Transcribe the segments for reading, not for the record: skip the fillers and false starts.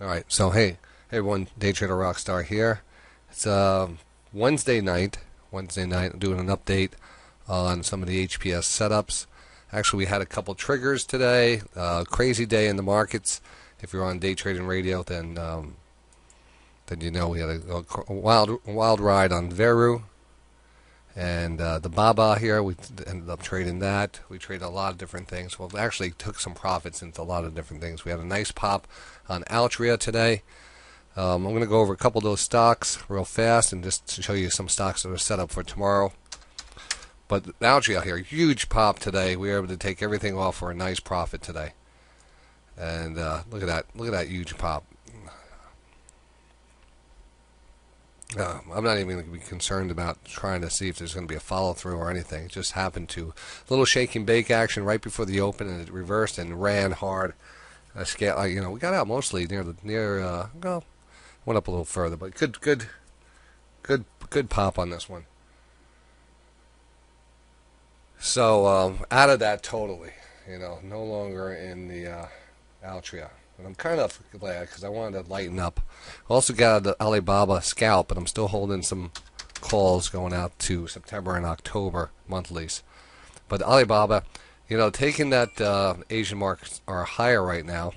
Alright, so hey everyone, DayTraderRockStar here. It's Wednesday night. I'm doing an update on some of the HPS setups. Actually, we had a couple triggers today. Crazy day in the markets. If you're on day trading radio, then you know we had a wild ride on Veru. And the Baba here, we ended up trading that. We traded a lot of different things. Well, actually took some profits into a lot of different things. We had a nice pop on Altria today. I'm going to go over a couple of those stocks real fast and just to show you some stocks that are set up for tomorrow. But Altria here, huge pop today. We were able to take everything off for a nice profit today. And look at that huge pop. I'm not even going to be concerned about trying to see if there's going to be a follow-through or anything. It just happened to a little shake and bake action right before the open, and it reversed and ran hard. We got out mostly well, went up a little further, but good pop on this one. So out of that totally, no longer in the Altria. And I'm kind of glad because I wanted to lighten up. I also got the Alibaba scalp, but I'm still holding some calls going out to September and October monthlies. But Alibaba, taking that Asian markets are higher right now,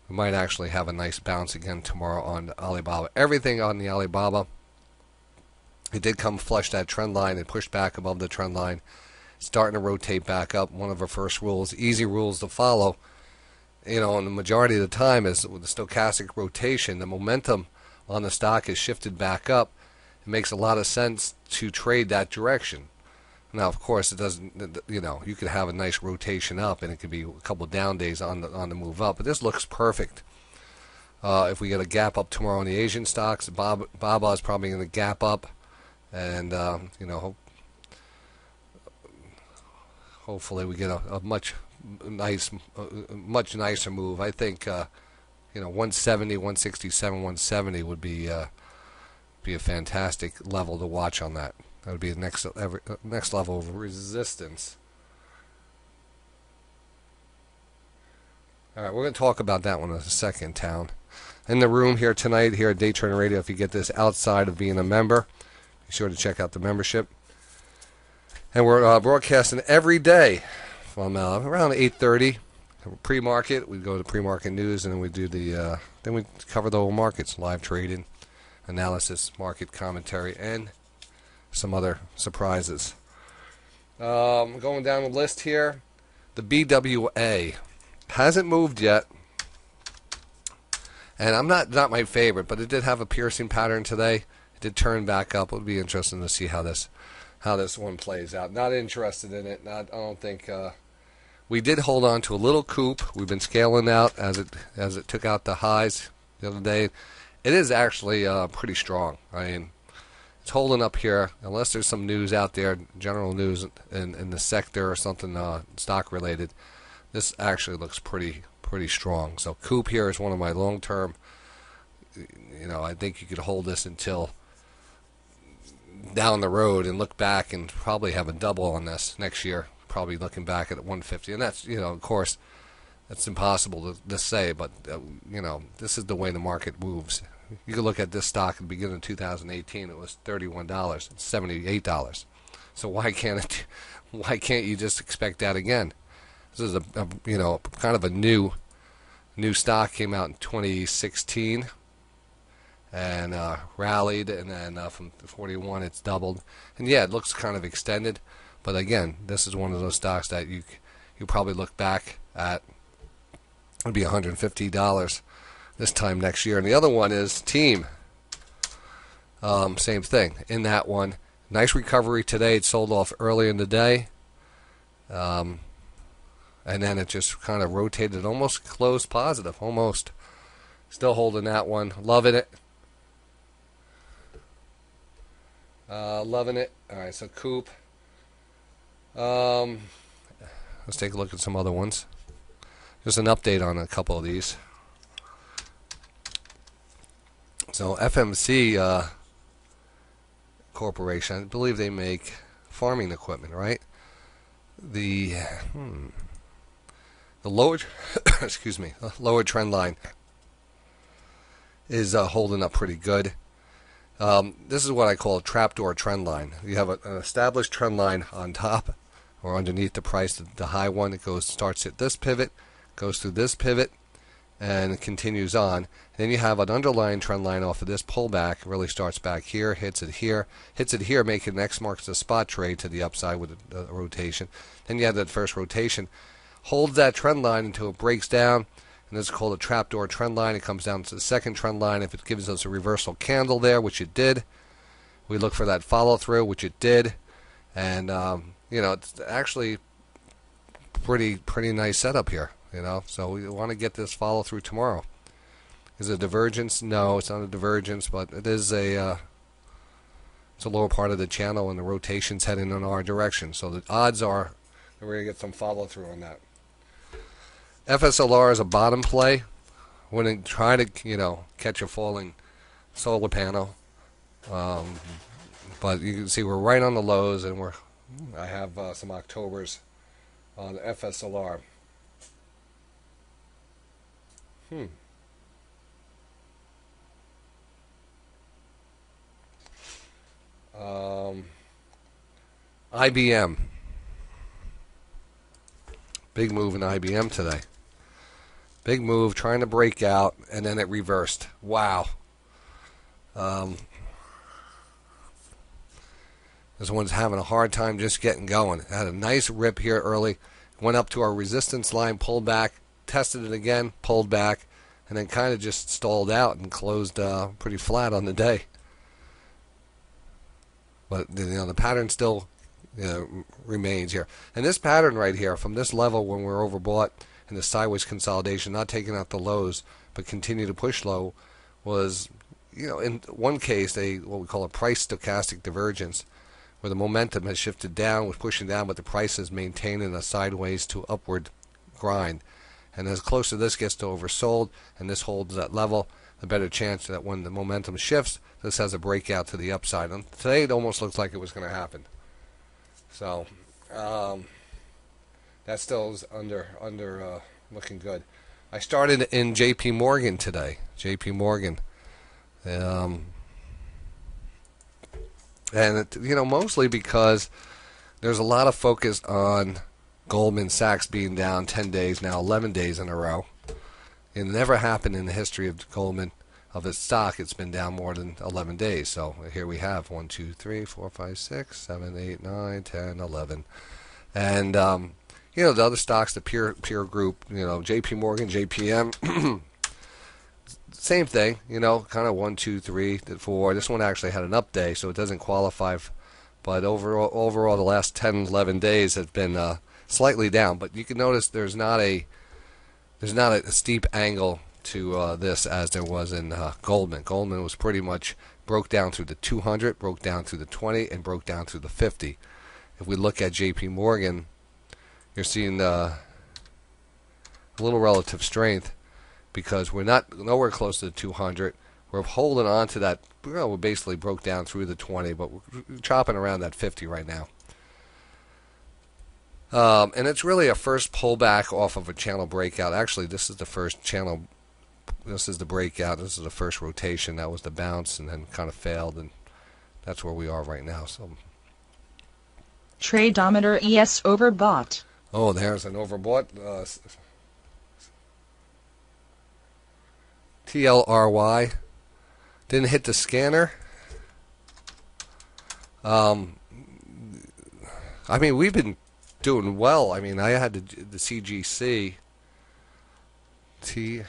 we might actually have a nice bounce again tomorrow on Alibaba. Everything on the Alibaba, it did come flush that trend line. It pushed back above the trend line, starting to rotate back up. One of our first rules, easy rules to follow. And the majority of the time is with the stochastic rotation, the momentum on the stock is shifted back up. It makes a lot of sense to trade that direction. Now, of course, it doesn't. You could have a nice rotation up, and it could be a couple of down days on the move up. But this looks perfect. If we get a gap up tomorrow on the Asian stocks, Baba is probably going to gap up, and hopefully we get a much nicer move. I think 170, 167, 170 would be a fantastic level to watch on that. That would be the next level of resistance. All right, we're going to talk about that one in a second, town. In the room here tonight, here at Day Trading Radio, if you get this outside of being a member, be sure to check out the membership. And we're broadcasting every day from around 8:30. Pre-market, we go to pre-market news, and then we do then we cover the whole markets, live trading, analysis, market commentary, and some other surprises. Going down the list here, the BWA hasn't moved yet, and I'm not my favorite, but it did have a piercing pattern today. It did turn back up. It'll be interesting to see how this one plays out. Not interested in it. I don't think. We did hold on to a little coup. We've been scaling out as it took out the highs the other day. It is actually pretty strong. I mean, it's holding up here unless there's some news out there, general news in the sector or something stock related. This actually looks pretty strong. So coup here is one of my long term. I think you could hold this until down the road and look back and probably have a double on this next year. Probably looking back at 150, and that's of course that's impossible to say, but this is the way the market moves. You can look at this stock at the beginning of 2018; it was $31, it's $78. So why can't you just expect that again? This is a kind of a new stock, came out in 2016 and rallied, and then from 41 it's doubled, and yeah, it looks kind of extended. But again, this is one of those stocks that you probably look back at. It would be $150 this time next year. And the other one is Team. Same thing. In that one, nice recovery today. It sold off early in the day. And then it just kind of rotated, almost closed positive. Almost. Still holding that one. Loving it. Loving it. All right, so Coop. Let's take a look at some other ones. Just an update on a couple of these. So FMC Corporation, I believe they make farming equipment, right? The The lower, excuse me, the lower trend line is holding up pretty good. This is what I call a trapdoor trend line. You have an established trend line on top or underneath the price, the high one. It starts at this pivot, goes through this pivot, and it continues on. And then you have an underlying trend line off of this pullback. It really starts back here, hits it here, making X marks the spot trade to the upside with the rotation. Then you have that first rotation, holds that trend line until it breaks down, and this is called a trapdoor trend line. It comes down to the second trend line. If it gives us a reversal candle there, which it did, we look for that follow through, which it did, and it's actually pretty nice setup here. So we want to get this follow through tomorrow. Is it a divergence? No, it's not a divergence, but it is it's a lower part of the channel, and the rotation's heading in our direction. So the odds are that we're going to get some follow through on that. FSLR is a bottom play. Wouldn't try to catch a falling solar panel, but you can see we're right on the lows, and I have some Octobers on FSLR. IBM. Big move in IBM today. Big move, trying to break out, and then it reversed. Wow. This one's having a hard time just getting going. It had a nice rip here early. Went up to our resistance line, pulled back, tested it again, pulled back, and then kind of just stalled out and closed pretty flat on the day. But the pattern still remains here. And this pattern right here, from this level when we're overbought and the sideways consolidation, not taking out the lows, but continue to push low, was, in one case, what we call a price stochastic divergence, where the momentum has shifted down, was pushing down, but the price is maintaining a sideways to upward grind. And as close to this gets to oversold, and this holds that level, the better chance that when the momentum shifts, this has a breakout to the upside. And today it almost looks like it was going to happen. So that still is under looking good. I started in JP Morgan today. JP Morgan. And mostly because there's a lot of focus on Goldman Sachs being down 10 days, now 11 days in a row. It never happened in the history of Goldman, of its stock. It's been down more than 11 days. So here we have 1, 2, 3, 4, 5, 6, 7, 8, 9, 10, 11. And, the other stocks, the peer group, JP Morgan, JPM, same thing, kind of 1, 2, 3, 4. This one actually had an up day, so it doesn't qualify. But overall, the last 10, 11 days have been slightly down. But you can notice there's not a steep angle to this as there was in Goldman. Goldman was pretty much broke down through the 200, broke down through the 20, and broke down through the 50. If we look at JP Morgan, you're seeing a little relative strength because we're nowhere close to the 200. We're holding on to that. We basically broke down through the 20, but we're chopping around that 50 right now. And it's really a first pullback off of a channel breakout. Actually, this is the first channel. This is the breakout. This is the first rotation. That was the bounce, and then kind of failed, and that's where we are right now. So, Tradometer ES overbought. Oh, there's an overbought. TLRY didn't hit the scanner. We've been doing well. I had the CGC TLRY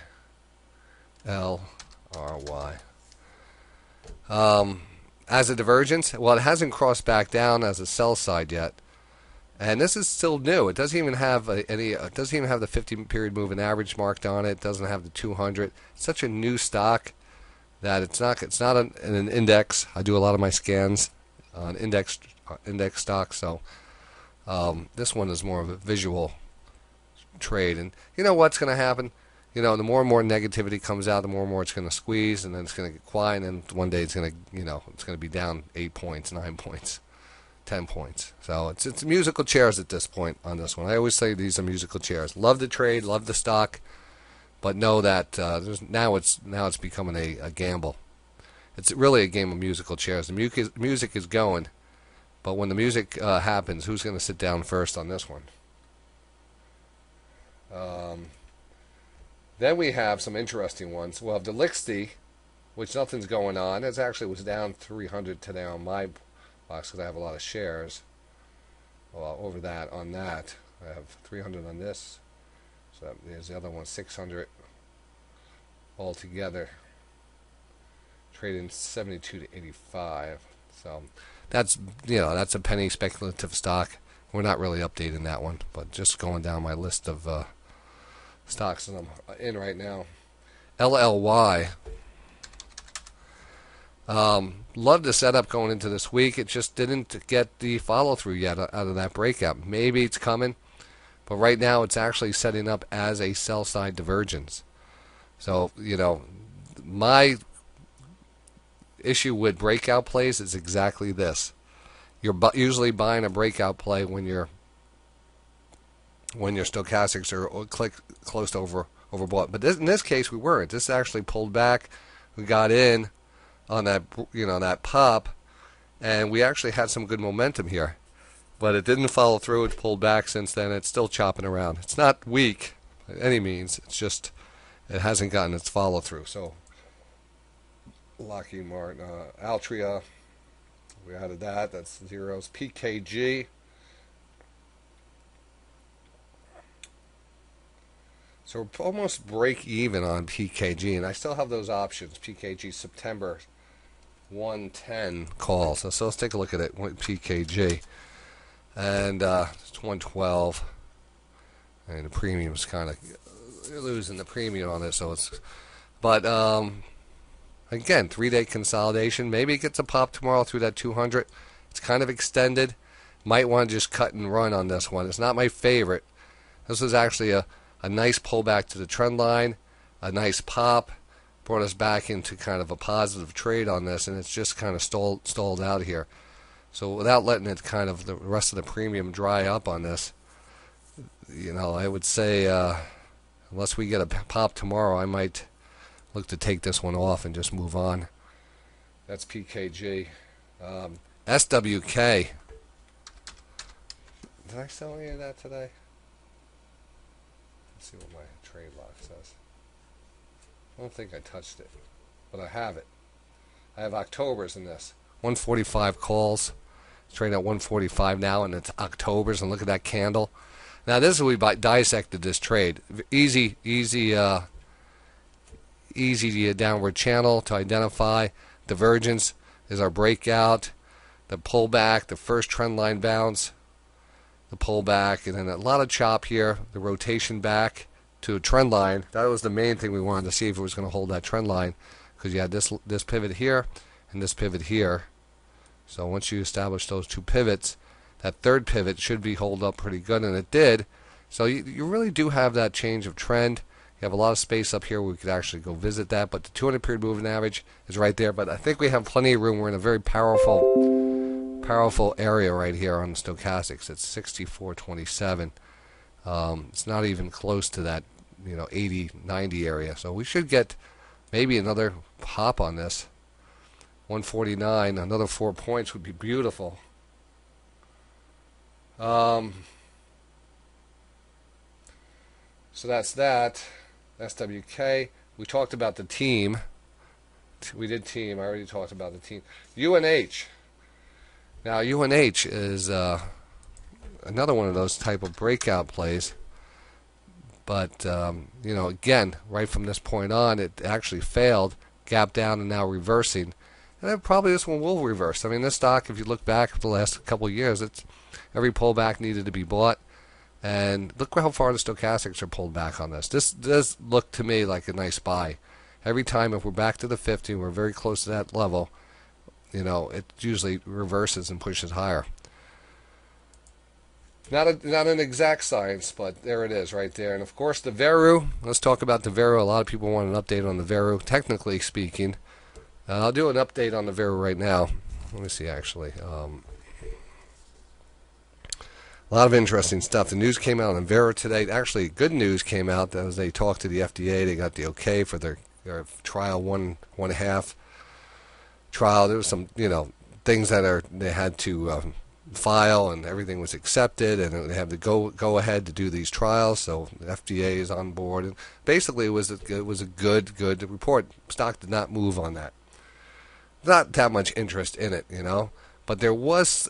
as a divergence. Well, it hasn't crossed back down as a sell side yet, and this is still new. It doesn't even have it doesn't even have the 50-period moving average marked on it. It doesn't have the 200. It's such a new stock that it's not an index. I do a lot of my scans on index stocks, so this one is more of a visual trade. And you know what's going to happen? The more and more negativity comes out, the more and more it's going to squeeze, and then it's going to get quiet, and then one day it's going to, it's going to be down 8 points, 9 points. 10 points. So it's musical chairs at this point on this one. I always say these are musical chairs. Love the trade, love the stock, but know that now it's becoming a gamble. It's really a game of musical chairs. The music is going, but when the music happens, who's going to sit down first on this one? Then we have some interesting ones. We'll have the liquidity, which nothing's going on. It actually was down 300 today on my box because I have a lot of shares. Well, over that on that, I have 300 on this. So there's the other one, 600 altogether. Trading 72 to 85. So that's that's a penny speculative stock. We're not really updating that one, but just going down my list of stocks that I'm in right now. LLY. Love the setup going into this week. It just didn't get the follow through yet out of that breakout. Maybe it's coming, but right now it's actually setting up as a sell side divergence. So my issue with breakout plays is exactly this. You're usually buying a breakout play when your stochastics are close to overbought. But in this case, we weren't. This actually pulled back. We got in on that that pop, and we actually had some good momentum here. But it didn't follow through. It's pulled back since then. It's still chopping around. It's not weak by any means. It's just it hasn't gotten its follow through. So Lockheed Martin, Altria, we added that. That's zeros. PKG. So we're almost break even on PKG, and I still have those options. PKG September 110 calls. So let's take a look at it. PKG, and it's 112, and the premium's kind of losing the premium on this. So it's, but again, 3-day consolidation. Maybe it gets a pop tomorrow through that 200. It's kind of extended. Might want to just cut and run on this one. It's not my favorite. This was actually a nice pullback to the trend line, a nice pop, brought us back into kind of a positive trade on this, and it's just kind of stalled out here. So without letting it kind of the rest of the premium dry up on this, I would say unless we get a pop tomorrow, I might look to take this one off and just move on. That's PKG. SWK. Did I sell any of that today? Let's see what my trade lock says. I don't think I touched it, but I have it. I have Octobers in this. 145 calls. It's trading at 145 now, and it's Octobers. And look at that candle. Now this is we dissected this trade. Easy downward channel to identify. Divergence is our breakout. The pullback, the first trend line bounce. The pullback, and then a lot of chop here, the rotation back to a trend line. That was the main thing we wanted to see if it was going to hold that trend line, because you had this pivot here and this pivot here. So once you establish those two pivots, that third pivot should be hold up pretty good, and it did. So you really do have that change of trend. You have a lot of space up here where we could actually go visit that, but the 200 period moving average is right there. But I think we have plenty of room. We're in a very powerful area right here on the stochastics. It's 64.27. It's not even close to that 80, 90 area. So we should get maybe another pop on this. 149, another 4 points would be beautiful. So that's that. SWK. We talked about the team. We did team. I already talked about the team. UNH. Now, UNH is another one of those type of breakout plays. But, again, right from this point on, it actually failed, gapped down, and now reversing. And then probably this one will reverse. I mean, this stock, if you look back at the last couple of years, every pullback needed to be bought. And look how far the stochastics are pulled back on this. This does look to me like a nice buy. Every time, if we're back to the 50, we're very close to that level, it usually reverses and pushes higher. Not an exact science, but there it is right there. And of course the Veru. Let's talk about the Veru. A lot of people want an update on the Veru, technically speaking. I'll do an update on the Veru right now. Let me see actually. A lot of interesting stuff. The news came out on Vera today. Actually, good news came out as they talked to the FDA. They got the okay for their trial, one and a half trial. There was some, things that they had to file, and everything was accepted, and they have the go ahead to do these trials. So the FDA is on board, and basically it was a good report. Stock did not move on that. Not that much interest in it, but there was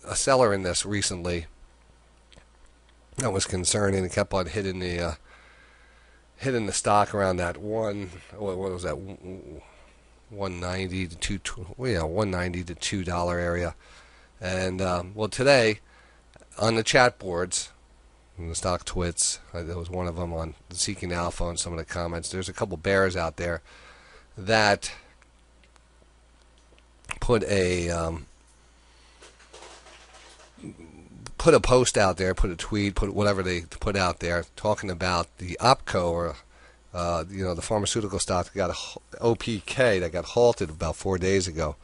a seller in this recently that was concerning and kept on hitting the stock around that what was that, 190 to $2 area. And well, today on the chat boards, in the stock twits, there was one of them on Seeking Alpha on some of the comments. There's a couple bears out there that put a post out there, put a tweet, put whatever they put out there, talking about the OPCO, or the pharmaceutical stock that got OPK that got halted about 4 days ago,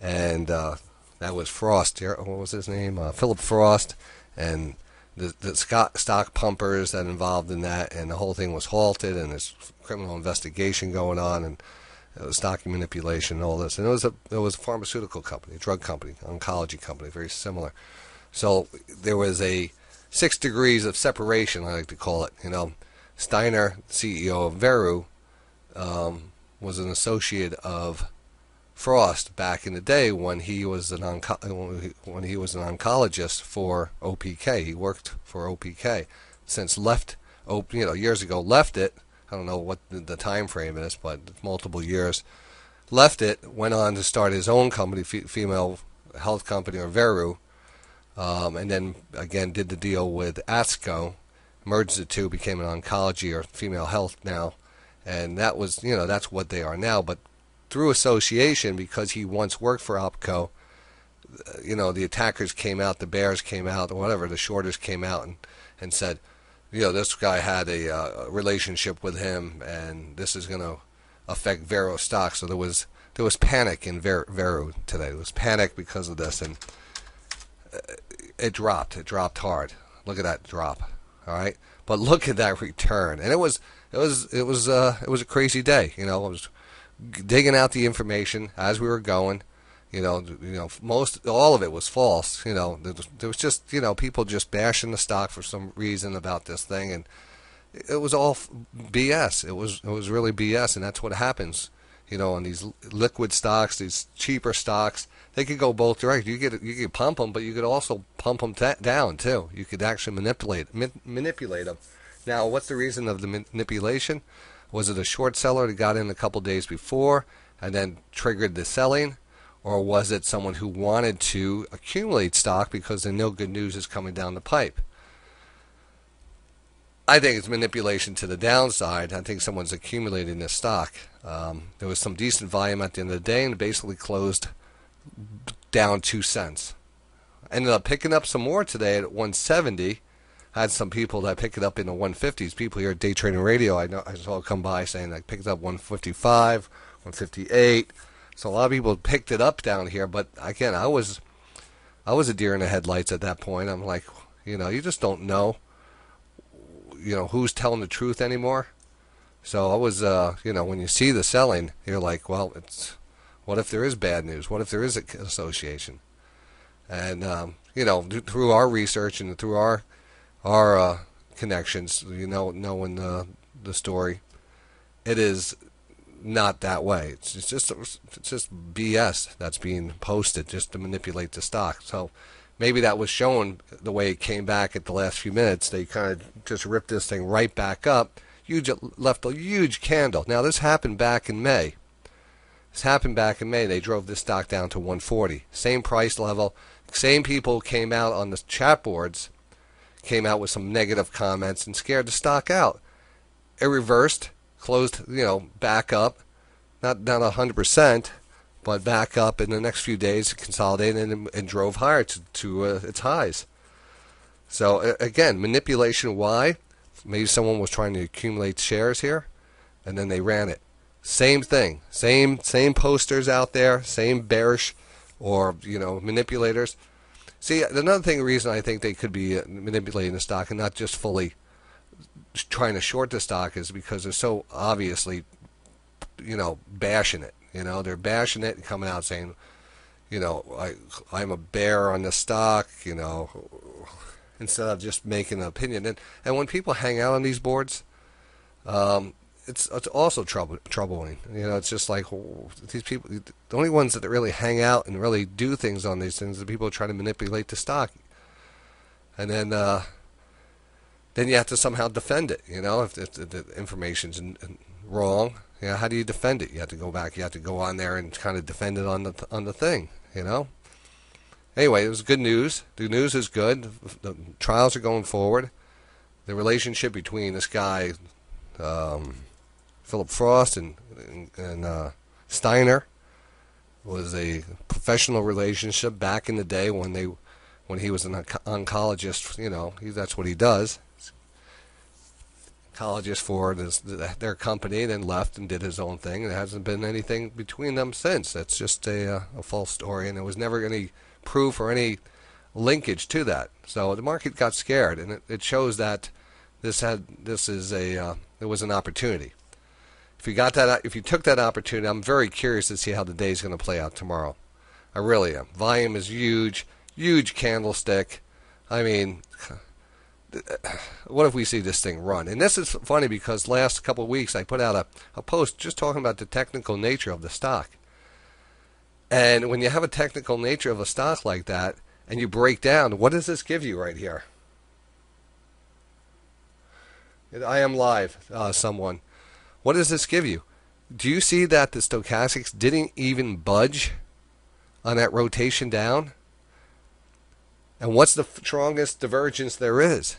and that was Frost. What was his name? Philip Frost, and the stock pumpers that involved in that, and the whole thing was halted, and there's criminal investigation going on, and stock manipulation, and all this. And it was a pharmaceutical company, a drug company, oncology company, very similar. So there was a 6 degrees of separation, I like to call it. Steiner, CEO of Veru, was an associate of Frost back in the day when he was an oncologist for OPK. He worked for OPK. Since left, years ago, left it. I don't know what the time frame is, but multiple years. Left it, went on to start his own company, female health company, or Veru. And then again did the deal with ASCO, merged the two, became an oncology or female health now, and that was that's what they are now. But through association, because he once worked for OPCO, the attackers came out, the bears came out, or whatever, the shorters came out and said, this guy had a relationship with him, and this is going to affect Veru stock. So there was panic in Veru today. There was panic because of this, and it dropped. It dropped hard. Look at that drop. All right, but look at that return, and it was a crazy day. I was digging out the information as we were going. All of it was false. There was just people just bashing the stock for some reason about this thing, and it was all BS. It was really BS, and that's what happens. On these liquid stocks, these cheaper stocks. They could go both directions. You could pump them, but you could also pump them down too. You could actually manipulate them. Now, what's the reason of the manipulation? Was it a short seller that got in a couple days before and then triggered the selling, or was it someone who wanted to accumulate stock because they know good news is coming down the pipe? I think it's manipulation to the downside. I think someone's accumulating this stock. There was some decent volume at the end of the day, and it basically closed down 2 cents. Ended up picking up some more today at 170. Had some people that picked it up in the 150s. People here at Day Trading Radio, I saw come by saying I picked it up 155, 158. So a lot of people picked it up down here. But again, I was a deer in the headlights at that point. I'm like, you just don't know, who's telling the truth anymore. So I was, when you see the selling, you're like, well, what if there is bad news? What if there is an association? And through our research and through our connections, knowing the story, it is not that way. It's just BS that's being posted just to manipulate the stock. So maybe that was shown the way it came back at the last few minutes. They kind of just ripped this thing right back up. Left a huge candle. Now this happened back in May. They drove this stock down to 140. Same price level. Same people came out on the chat boards, came out with some negative comments and scared the stock out. It reversed, closed, back up, not down 100%, but back up in the next few days, consolidated and drove higher to its highs. So again, manipulation. Why? Maybe someone was trying to accumulate shares here, and then they ran it. Same thing, same posters out there, same bearish or manipulators. See, another reason I think they could be manipulating the stock and not just fully trying to short the stock is because they're so obviously, bashing it. They're bashing it and coming out saying, I'm a bear on the stock, instead of just making an opinion. And when people hang out on these boards, it's also troubling. It's just like these people. The only ones that really hang out and really do things on these things are the people who try to manipulate the stock, and then you have to somehow defend it. If the information's wrong, how do you defend it? You have to go back. You have to go on there and kind of defend it on the thing. Anyway, it was good news. The news is good. The trials are going forward. The relationship between this guy, Philip Frost, and Steiner was a professional relationship back in the day when he was an oncologist. That's what he does. Oncologist for their company, then left and did his own thing. And there hasn't been anything between them since. That's just a false story, and there was never any proof or any linkage to that. So the market got scared, and it shows that there was an opportunity. If you took that opportunity, I'm very curious to see how the day is going to play out tomorrow. I really am. Volume is huge candlestick. I mean, what if we see this thing run? And this is funny because last couple of weeks I put out a post just talking about the technical nature of the stock. And when you have a technical nature of a stock like that, and you break down, what does this give you right here? I am live, someone. What does this give you? Do you see that the stochastics didn't even budge on that rotation down? And what's the strongest divergence there is?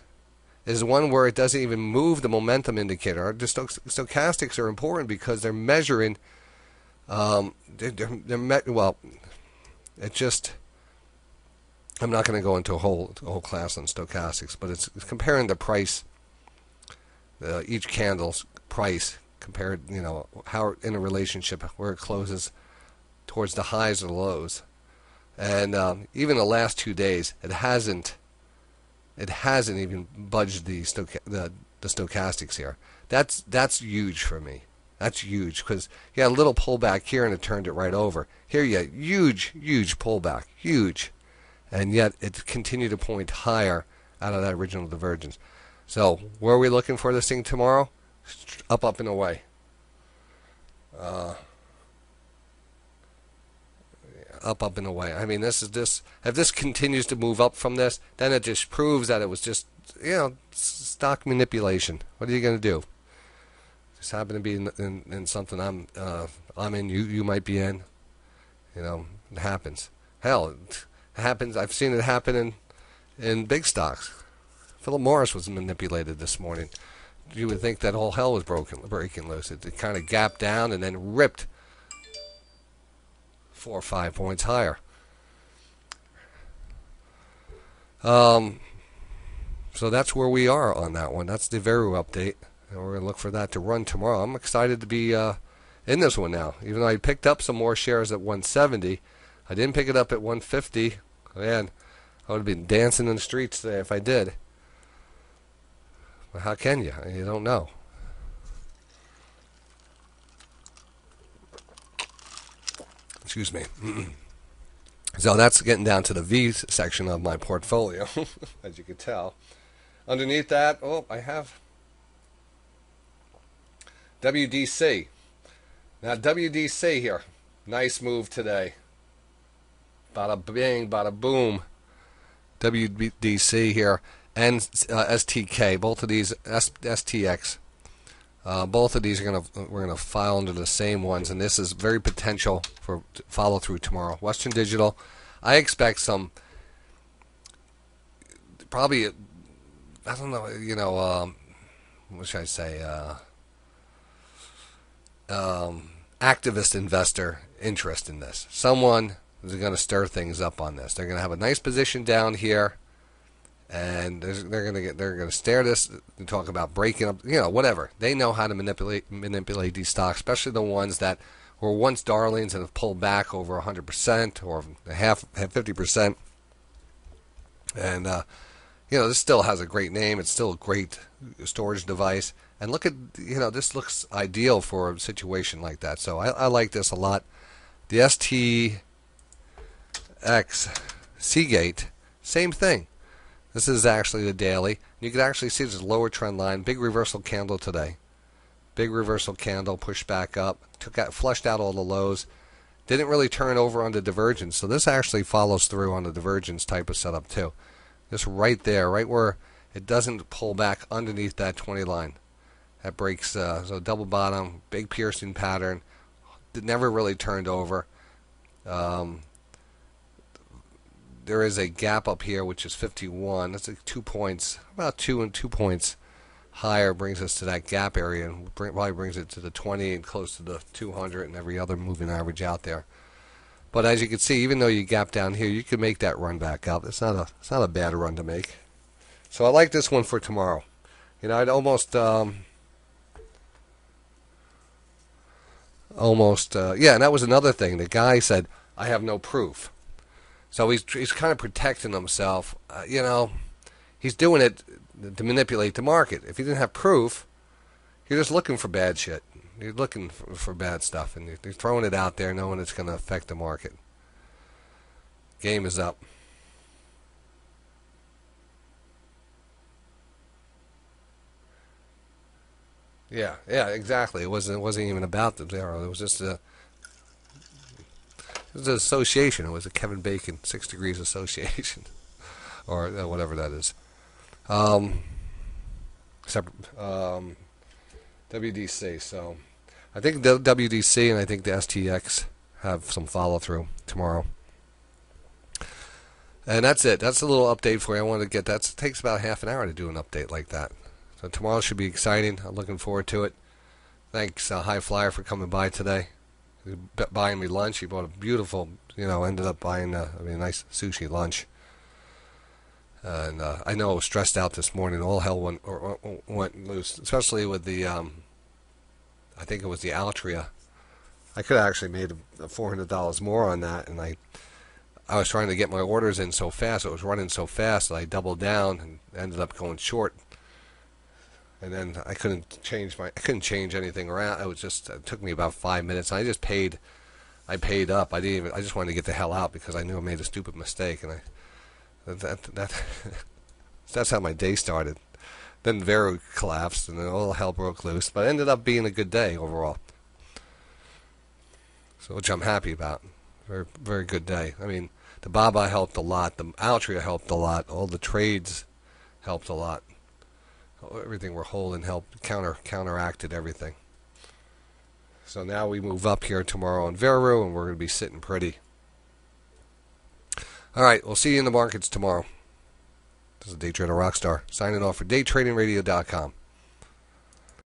Is one where it doesn't even move the momentum indicator. The stochastics are important because they're measuring. Well, it just. I'm not going to go into a whole class on stochastics, but it's comparing the price, each candle's price compared, how in a relationship where it closes towards the highs or the lows, and even the last 2 days, it hasn't even budged the stochastics here. That's huge for me. That's huge because you had a little pullback here and it turned it right over. Here you had huge pullback, huge. And yet it continued to point higher out of that original divergence. So where are we looking for this thing tomorrow? Up and away. Up and away. I mean, this. If this continues to move up from this, then it just proves that it was just stock manipulation. What are you going to do? Just happen to be in something I'm in. You might be in. It happens. Hell. Happens. I've seen it happen in big stocks. Philip Morris was manipulated this morning. You would think that all hell was breaking loose. It kind of gapped down and then ripped 4 or 5 points higher. So that's where we are on that one. That's the Veru update, and we're going to look for that to run tomorrow. I'm excited to be in this one now. Even though I picked up some more shares at 170, I didn't pick it up at 150. Man, I would have been dancing in the streets today if I did. But how can you? You don't know. Excuse me. So that's getting down to the V section of my portfolio, as you can tell. Underneath that, I have WDC. Now WDC here, nice move today. Bada bing, bada boom. WDC here and STK, both of these STX. Both of these we're gonna file under the same ones, and this is very potential for follow through tomorrow. Western Digital, I expect some probably, I don't know, what should I say? Activist investor interest in this. Someone is going to stir things up on this. They're going to have a nice position down here, and they're going to stare this and talk about breaking up, whatever. They know how to manipulate these stocks, especially the ones that were once darlings and have pulled back over 100% or half 50%. And this still has a great name. It's still a great storage device. And look at, this looks ideal for a situation like that. So I like this a lot. The STX Seagate, same thing. This is actually the daily. You can actually see this lower trend line. Big reversal candle today. Big reversal candle, pushed back up, flushed out all the lows. Didn't really turn over on the divergence. So this actually follows through on the divergence type of setup too. Just right there, right where it doesn't pull back underneath that 20 line. That breaks, so double bottom, big piercing pattern. It never really turned over. There is a gap up here, which is 51. That's like 2 points, about 2 points higher, brings us to that gap area, and probably brings it to the 20 and close to the 200 and every other moving average out there. But as you can see, even though you gap down here, you can make that run back up. It's not a bad run to make. So I like this one for tomorrow. I'd almost yeah, and that was another thing. The guy said, I have no proof. So he's kind of protecting himself. He's doing it to manipulate the market. If he didn't have proof, you're just looking for bad shit. You're looking for bad stuff, and you're throwing it out there knowing it's going to affect the market. Game is up. Yeah, exactly. It wasn't even about the zero. It was just an association. It was a Kevin Bacon 6 degrees association, or whatever that is. WDC. So I think the WDC and I think the STX have some follow through tomorrow. And that's it. That's a little update for you. I wanted to get that. It takes about half an hour to do an update like that. So tomorrow should be exciting. I'm looking forward to it. Thanks, High Flyer, for coming by today. He was buying me lunch. He bought a beautiful, ended up buying a nice sushi lunch. And I know I was stressed out this morning. All hell went loose, especially with the, I think it was the Altria. I could have actually made $400 more on that, and I was trying to get my orders in so fast. It was running so fast that I doubled down and ended up going short. And then I couldn't change anything around. It took me about 5 minutes. I just paid. I paid up. I just wanted to get the hell out because I knew I made a stupid mistake, and that's how my day started. Then Vero collapsed, and then all hell broke loose. But it ended up being a good day overall, so which I'm happy about. Very, very good day. I mean, the Baba helped a lot. The Altria helped a lot. All the trades helped a lot. Everything we're holding helped counteracted everything. So now we move up here tomorrow on Veru, and we're going to be sitting pretty. All right, we'll see you in the markets tomorrow. This is DayTraderRockStar signing off for DayTradingRadio.com.